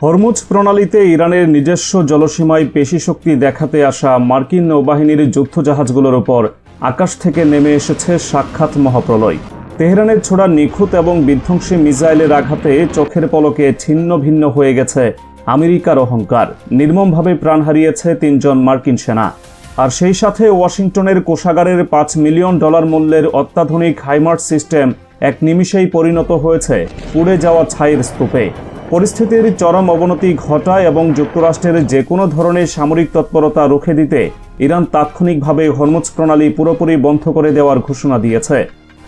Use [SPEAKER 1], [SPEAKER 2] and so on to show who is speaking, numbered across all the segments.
[SPEAKER 1] Hormuz প্রণালীতে ইরানের নিজস্ব জলসীমায় পেশি শক্তি দেখাতে আসা মার্কিন নৌবাহিনীর যুদ্ধজাহাজগুলোর ওপর আকাশ থেকে নেমে এসেছে সাক্ষাৎ মহাপ্রলয়। তেহরানের ছোড়া নিখুঁত এবং বিধ্বংসী মিসাইলের আঘাতে চোখের পলকে ছিন্ন ভিন্ন হয়ে গেছে আমেরিকার অহংকার। নির্মমভাবে প্রাণ হারিয়েছে ৩ জন মার্কিন সেনা। আর সেই সাথে ওয়াশিংটনের কোষাগারের $5 মিলিয়ন মূল্যের অত্যাধুনিক হাইমার্স সিস্টেম এক নিমিষেই পরিণত হয়েছে পুড়ে যাওয়া ছাইয়ের স্তূপে। পরিস্থিতির চরম অবনতি ঘটায় এবং যুক্তরাষ্ট্রের যে কোনো ধরনের সামরিক তৎপরতা রুখে দিতে ইরান তাৎক্ষণিকভাবে হরমুজ প্রণালী পুরোপুরি বন্ধ করে দেওয়ার ঘোষণা দিয়েছে।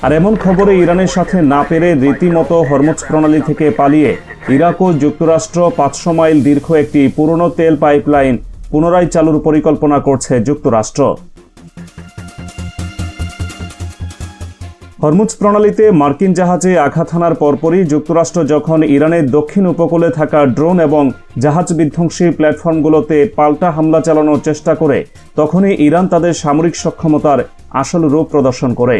[SPEAKER 1] আর এমন খবরে ইরানের সাথে না পেরে রীতিমতো হরমুজ প্রণালী থেকে পালিয়ে ইরাক ও যুক্তরাষ্ট্র 500 মাইল দীর্ঘ একটি পুরনো তেল পাইপলাইন পুনরায় চালুর পরিকল্পনা করছে যুক্তরাষ্ট্র। হরমুজ প্রণালীতে মার্কিন জাহাজে আঘাত হানার পরপরই যুক্তরাষ্ট্র যখন ইরানের দক্ষিণ উপকূলে থাকা ড্রোন এবং জাহাজ বিধ্বংসী প্ল্যাটফর্মগুলোতে পাল্টা হামলা চালানোর চেষ্টা করে, তখনই ইরান তাদের সামরিক সক্ষমতার আসল রূপ প্রদর্শন করে।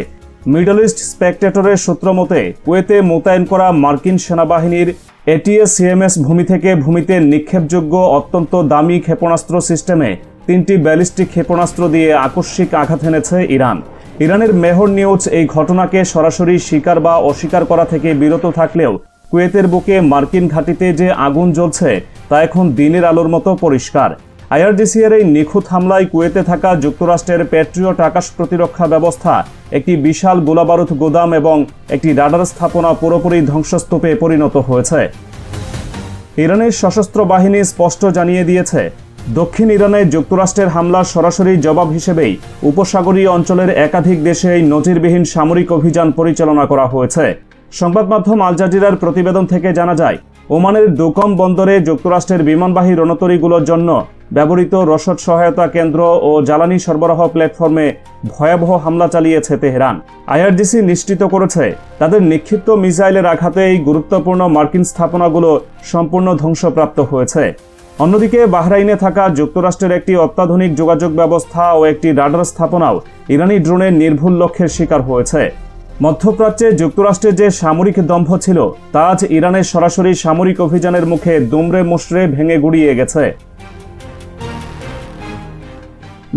[SPEAKER 1] মিডল ইস্ট স্পেকটেটরের সূত্র মতে, কুয়েতে মোতায়েন করা মার্কিন সেনাবাহিনীর ATACMS ভূমি থেকে ভূমিতে নিক্ষেপযোগ্য অত্যন্ত দামি ক্ষেপণাস্ত্র সিস্টেমে 3টি ব্যালিস্টিক ক্ষেপণাস্ত্র দিয়ে আকস্মিক আঘাত এনেছে ইরান। ইরানের মেহর নিউজ এই ঘটনাকে সরাসরি স্বীকার বা অস্বীকার করা থেকে বিরত থাকলেও কুয়েতের বুকে মার্কিন ঘাঁটিতে যে আগুন জ্বলছে তা এখন দিনের আলোর মতো পরিষ্কার। IRGC এর এই নিখুঁত হামলায় কুয়েতে থাকা যুক্তরাষ্ট্রের প্যাট্রিয়ট আকাশ প্রতিরক্ষা ব্যবস্থা, একটি বিশাল গোলাবারুদ গোদাম এবং একটি রাডার স্থাপনা পুরোপুরি ধ্বংসস্তূপে পরিণত হয়েছে। ইরানের সশস্ত্র বাহিনী স্পষ্ট জানিয়ে দিয়েছে, দক্ষিণ ইরানে যুক্তরাষ্ট্রের হামলার সরাসরি জবাব হিসেবেই উপসাগরীয় অঞ্চলের একাধিক দেশে এই নজিরবিহীন সামরিক অভিযান পরিচালনা করা হয়েছে। সংবাদ মাধ্যম আল জাজিরার প্রতিবেদন থেকে জানা যায়, ওমানের দুকম বন্দরে যুক্তরাষ্ট্রের বিমানবাহী রণতরীগুলোর জন্য ব্যবহৃত রসদ সহায়তা কেন্দ্র ও জ্বালানি সরবরাহ প্ল্যাটফর্মে ভয়াবহ হামলা চালিয়েছে তেহরান। IRGC নিশ্চিত করেছে, তাদের নিক্ষিপ্ত মিসাইলের আঘাতে এই গুরুত্বপূর্ণ মার্কিন স্থাপনাগুলো সম্পূর্ণ ধ্বংসপ্রাপ্ত হয়েছে। অন্যদিকে বাহরাইনে থাকা যুক্তরাষ্ট্রের একটি অত্যাধুনিক যোগাযোগ ব্যবস্থা ও একটি রাডার স্থাপনাও ইরানি ড্রোনের নির্ভুল লক্ষ্যের শিকার হয়েছে। মধ্যপ্রাচ্যে যুক্তরাষ্ট্রের যে সামরিক দম্ভ ছিল তা আজ ইরানের সরাসরি সামরিক অভিযানের মুখে দুমড়ে মুচড়ে ভেঙে গুড়িয়ে গেছে।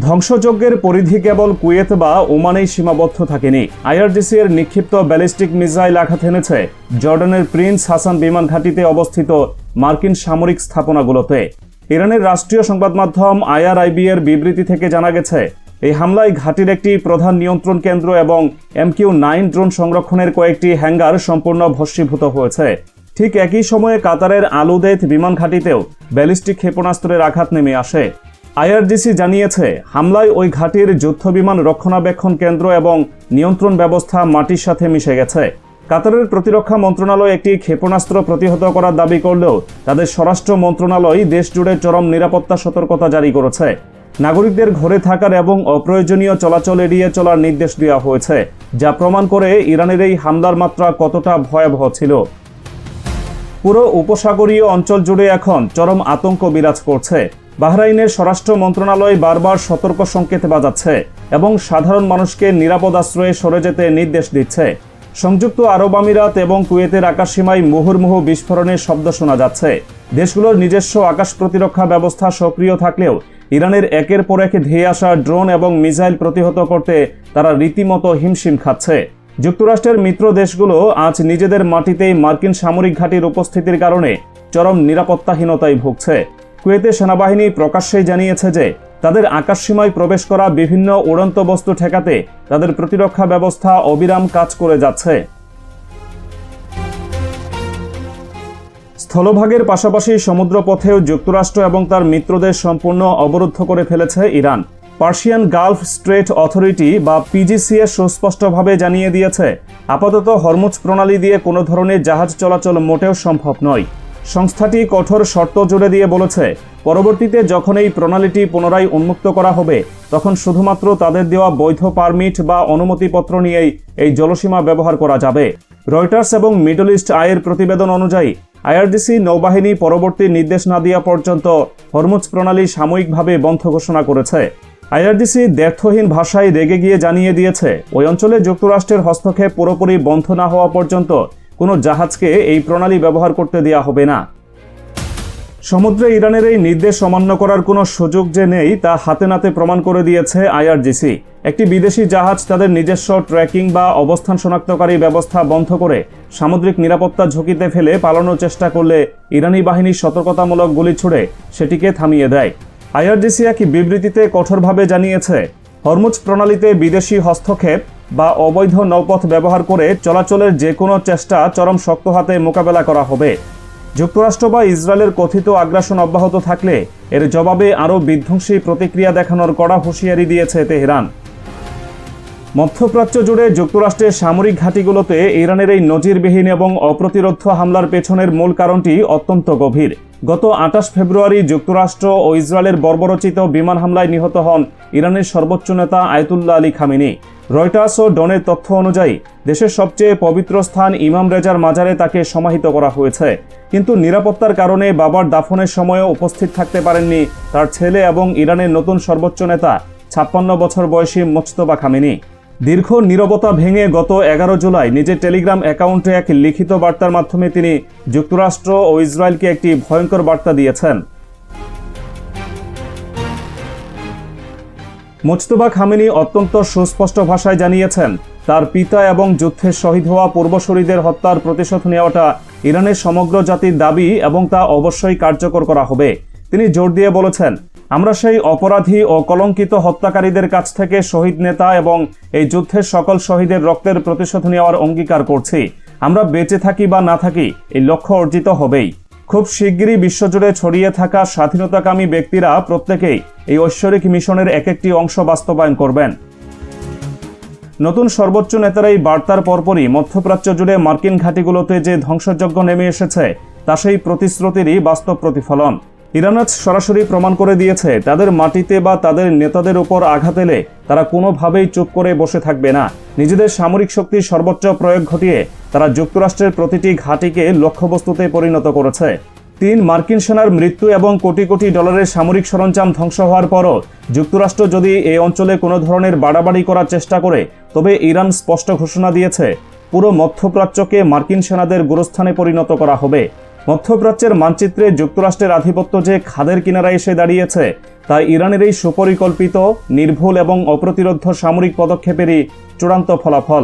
[SPEAKER 1] ধ্বংসযজ্ঞের পরিধি কেবল কুয়েত বা ওমানেই সীমাবদ্ধ থাকেনি। IRGC এর নিক্ষিপ্ত ব্যালিস্টিক মিসাইল আঘাত এনেছে জর্ডানের প্রিন্স হাসান বিমান ঘাঁটিতে অবস্থিত মার্কিন সামরিক স্থাপনাগুলোতে। ইরানের রাষ্ট্রীয় সংবাদ মাধ্যম IRIB এর বিবৃতি থেকে জানা গেছে, এই হামলায় ঘাঁটির একটি প্রধান নিয়ন্ত্রণ কেন্দ্র এবং MQ-9 ড্রোন সংরক্ষণের কয়েকটি হ্যাঙ্গার সম্পূর্ণ ভস্মীভূত হয়েছে। ঠিক একই সময়ে কাতারের আলুদেত বিমান ঘাঁটিতেও ব্যালিস্টিক ক্ষেপণাস্ত্রের আঘাত নেমে আসে। IRGC জানিয়েছে, হামলায় ওই ঘাঁটির যুদ্ধবিমান রক্ষণাবেক্ষণ কেন্দ্র এবং নিয়ন্ত্রণ ব্যবস্থা মাটির সাথে মিশে গেছে। কাতারের প্রতিরক্ষা মন্ত্রণালয় একটি ক্ষেপণাস্ত্র প্রতিহত করার দাবি করলেও তাদের স্বরাষ্ট্র মন্ত্রণালয় দেশ জুড়ে চরম নিরাপত্তা সতর্কতা জারি করেছে। নাগরিকদের ঘরে থাকার এবং অপ্রয়োজনীয় চলাচল এড়িয়ে চলার নির্দেশ দেওয়া হয়েছে, যা প্রমাণ করে ইরানের এই হামলার মাত্রা কতটা ভয়াবহ ছিল। পুরো উপসাগরীয় অঞ্চল জুড়ে এখন চরম আতঙ্ক বিরাজ করছে। বাহরাইনের স্বরাষ্ট্র মন্ত্রণালয় বারবার সতর্ক সংকেত বাজাচ্ছে এবং সাধারণ মানুষকে নিরাপদ আশ্রয়ে সরে যেতে নির্দেশ দিচ্ছে। সংযুক্ত আরব আমিরাত এবং কুয়েতের আকাশসীমায় মুহুর্মুহু বিস্ফোরণের শব্দ শোনা যাচ্ছে। দেশগুলোর নিজস্ব আকাশ প্রতিরক্ষা ব্যবস্থা সক্রিয় থাকলেও ইরানের একের পর এক ধেয়ে আসা ড্রোন এবং মিসাইল প্রতিহত করতে তারা রীতিমতো হিমশিম খাচ্ছে। যুক্তরাষ্ট্রের মিত্র দেশগুলো আজ নিজেদের মাটিতেই মার্কিন সামরিক ঘাঁটির উপস্থিতির কারণে চরম নিরাপত্তাহীনতায় ভুগছে। কুয়েতের সেনাবাহিনী প্রকাশ্যেই জানিয়েছে যে তাদের আকাশসীমায় প্রবেশ করা বিভিন্ন উড়ন্ত বস্তু ঠেকাতে তাদের প্রতিরক্ষা ব্যবস্থা অবিরাম কাজ করে যাচ্ছে। স্থলভাগের পাশাপাশি সমুদ্রপথেও যুক্তরাষ্ট্র এবং তার মিত্রদের সম্পূর্ণ অবরুদ্ধ করে ফেলেছে Iran. Persian Gulf straight authority বা PGCA সুস্পষ্টভাবে জানিয়ে দিয়েছে, আপাতত হরমুজ প্রণালী দিয়ে কোনো ধরনের জাহাজ চলাচল মোটেও সম্ভব নয়। সংস্থাটি কঠোর শর্ত জুড়ে দিয়ে বলেছে, পরবর্তীতে যখন এই প্রণালীটি পুনরায় উন্মুক্ত করা হবে তখন শুধুমাত্র তাদের দেওয়া বৈধ পারমিট বা অনুমতিপত্র নিয়েই এই জলসীমা ব্যবহার করা যাবে। রয়টার্স এবং মিডল ইস্ট আইয়ের প্রতিবেদন অনুযায়ী IRGC নৌবাহিনী পরবর্তী নির্দেশ না দেওয়া পর্যন্ত হরমুজ প্রণালী সাময়িকভাবে বন্ধ ঘোষণা করেছে। IRGC দ্ব্যর্থহীন ভাষায় রেগে গিয়ে জানিয়ে দিয়েছে, ওই অঞ্চলে যুক্তরাষ্ট্রের হস্তক্ষেপ পুরোপুরি বন্ধ না হওয়া পর্যন্ত কোনো জাহাজকে এই প্রণালী ব্যবহার করতে দেওয়া হবে না। সমুদ্রে ইরানের এই নির্দেশ অমান্য করার কোনো সুযোগ যে নেই তা হাতে নাতে প্রমাণ করে দিয়েছে আইআরজিসি। একটি বিদেশি জাহাজ তাদের নিজস্ব ট্র্যাকিং বা অবস্থান শনাক্তকারী ব্যবস্থা বন্ধ করে সামুদ্রিক নিরাপত্তা ঝুঁকিতে ফেলে পালানোর চেষ্টা করলে ইরানি বাহিনী সতর্কতামূলক গুলি ছুড়ে সেটিকে থামিয়ে দেয়। আইআরজিসি এক বিবৃতিতে কঠোরভাবে জানিয়েছে, হরমুজ প্রণালীতে বিদেশি হস্তক্ষেপ বা অবৈধ নৌপথ ব্যবহার করে চলাচলের যে কোনো চেষ্টা চরম শক্ত হাতে মোকাবেলা করা হবে। যুক্তরাষ্ট্র বা ইসরায়েলের কথিত আগ্রাসন অব্যাহত থাকলে এর জবাবে আরও বিধ্বংসী প্রতিক্রিয়া দেখানোর কড়া হুঁশিয়ারি দিয়েছে তেহরান। মধ্যপ্রাচ্য জুড়ে যুক্তরাষ্ট্রের সামরিক ঘাঁটিগুলোতে ইরানের এই নজিরবিহীন এবং অপ্রতিরোধ্য হামলার পেছনের মূল কারণটি অত্যন্ত গভীর। গত 28 ফেব্রুয়ারি যুক্তরাষ্ট্র ও ইসরায়েলের বর্বরচিত বিমান হামলায় নিহত হন ইরানের সর্বোচ্চ নেতা আয়াতুল্লাহ আলী খামেনি। রয়টার্স ও ডনের তথ্য অনুযায়ী দেশের সবচেয়ে পবিত্র স্থান ইমাম রেজার মাজারে তাকে সমাহিত করা হয়েছে, কিন্তু নিরাপত্তার কারণে বাবার দাফনের সময়ও উপস্থিত থাকতে পারেননি তার ছেলে এবং ইরানের নতুন সর্বোচ্চ নেতা 56 বছর বয়সী মোজতবা খামেনি। দীর্ঘ নীরবতা ভেঙে গত 11 জুলাই নিজের টেলিগ্রাম অ্যাকাউন্টে এক লিখিত বার্তার মাধ্যমে তিনি যুক্তরাষ্ট্র ও ইসরায়েলকে একটি ভয়ঙ্কর বার্তা দিয়েছেন। মোজতবা খামেনি অত্যন্ত সুস্পষ্ট ভাষায় জানিয়েছেন, তার পিতা এবং যুদ্ধে শহীদ হওয়া পূর্বসূরিদের হত্যার প্রতিশোধ নেওয়াটা ইরানের সমগ্র জাতির দাবি এবং তা অবশ্যই কার্যকর করা হবে। তিনি জোর দিয়ে বলেছেন, আমরা সেই অপরাধী ও কলঙ্কিত হত্যাকারীদের কাছ থেকে শহীদ নেতা এবং এই যুদ্ধের সকল শহীদের রক্তের প্রতিশোধ নেওয়ার অঙ্গীকার করছি। আমরা বেঁচে থাকি বা না থাকি, এই লক্ষ্য অর্জিত হবেই। খুব শিগগিরই বিশ্বজুড়ে ছড়িয়ে থাকা স্বাধীনতাকামী ব্যক্তিরা প্রত্যেকেই এই ঐশ্বরিক মিশনের এক একটি অংশ বাস্তবায়ন করবেন। নতুন সর্বোচ্চ নেতারা এই বার্তার পরপরই মধ্যপ্রাচ্য জুড়ে মার্কিন ঘাঁটিগুলোতে যে ধ্বংসযজ্ঞ নেমে এসেছে তা সেই প্রতিশ্রুতিরই বাস্তব প্রতিফলন। ইরান আজ সরাসরি প্রমাণ করে দিয়েছে, তাদের মাটিতে বা তাদের নেতাদের উপর আঘাত এলে তারা কোনোভাবেই চুপ করে বসে থাকবে না। নিজেদের সামরিক শক্তির সর্বোচ্চ প্রয়োগ ঘটিয়ে তারা যুক্তরাষ্ট্রের প্রতিটি ঘাঁটিকে লক্ষ্যবস্তুতে পরিণত করেছে। 3 মার্কিন সেনার মৃত্যু এবং কোটি কোটি ডলারের সামরিক সরঞ্জাম ধ্বংস হওয়ার পরও যুক্তরাষ্ট্র যদি এই অঞ্চলে কোনো ধরনের বাড়াবাড়ি করার চেষ্টা করে, তবে ইরান স্পষ্ট ঘোষণা দিয়েছে, পুরো মধ্যপ্রাচ্যকে মার্কিন সেনাদের গুরুস্থানে পরিণত করা হবে। মধ্যপ্রাচ্যের মানচিত্রে যুক্তরাষ্ট্রের আধিপত্য যে খাদের কিনারায় এসে দাঁড়িয়েছে তা ইরানের এই সুপরিকল্পিত, নির্ভুল এবং অপ্রতিরোধ্য সামরিক পদক্ষেপেরই চূড়ান্ত ফলাফল।